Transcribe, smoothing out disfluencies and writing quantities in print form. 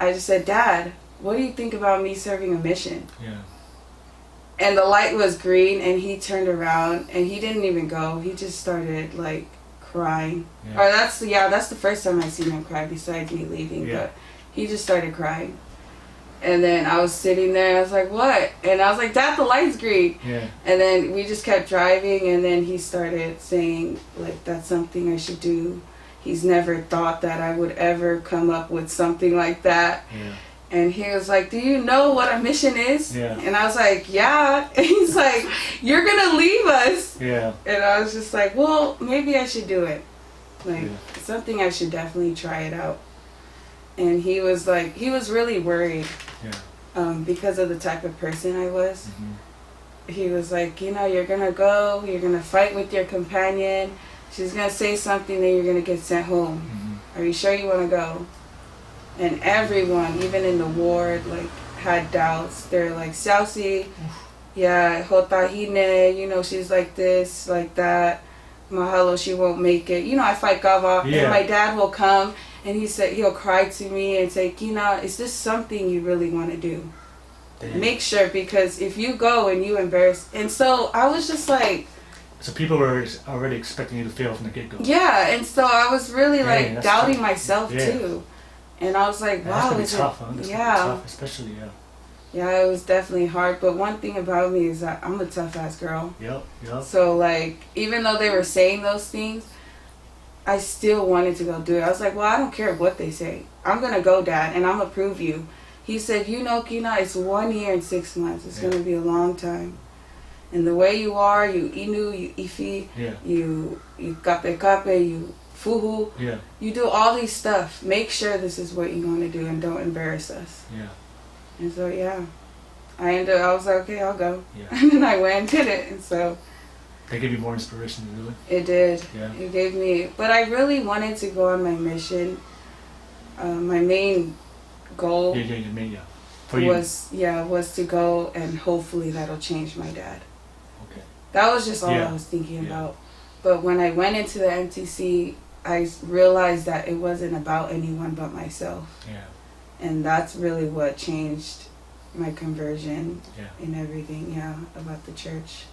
I just said, Dad, what do you think about me serving a mission? Yeah. And the light was green, and he turned around, and he didn't even go. He just started, like, crying. Yeah. Or that's the first time I seen him cry besides me leaving. Yeah. But he just started crying. And then I was sitting there, and I was like, what? And I was like, Dad, the light's green. Yeah. And then we just kept driving, and then he started saying, like, that's something I should do. He's never thought that I would ever come up with something like that. Yeah. And he was like, do you know what a mission is? Yeah. And I was like, yeah. And he's like, you're going to leave us. Yeah. And I was just like, well, maybe I should do it. Like, something I should definitely try it out. And he was like, he was really worried. Yeah. Because of the type of person I was. Mm-hmm. He was like, you know, you're going to go, you're going to fight with your companion. She's going to say something, then you're going to get sent home. Mm-hmm. Are you sure you want to go? And everyone, even in the ward, like, had doubts. They're like, Saucy, yeah, Hotahine, you know, she's like this, like that. Mahalo, she won't make it. You know, I fight Kava, and my dad will come, and he'll cry to me and say, Kina, is this something you really want to do? Damn. Make sure, because if you go and you embarrass... And so I was just like... So people were already expecting you to fail from the get-go. Yeah, and so I was really, like, doubting myself, too. And I was like, wow, that's tough, huh? That's tough, especially, Yeah, it was definitely hard. But one thing about me is that I'm a tough-ass girl. Yep. So, like, even though they were saying those things, I still wanted to go do it. I was like, well, I don't care what they say. I'm going to go, Dad, and I'm going to prove you. He said, you know, Kina, it's 1 year and 6 months. It's going to be a long time. And the way you are, you inu, you ifi, you kape, you fuhu, you do all these stuff. Make sure this is what you want to do and don't embarrass us. Yeah. And so, I was like, okay, I'll go. Yeah. And then I went and did it. And so... They gave you more inspiration, really? It did. Yeah. It gave me... But I really wanted to go on my mission. My main goal was to go, and hopefully that'll change my dad. Okay. That was just all I was thinking about. But when I went into the MTC, I realized that it wasn't about anyone but myself. Yeah. And that's really what changed my conversion and everything, about the church.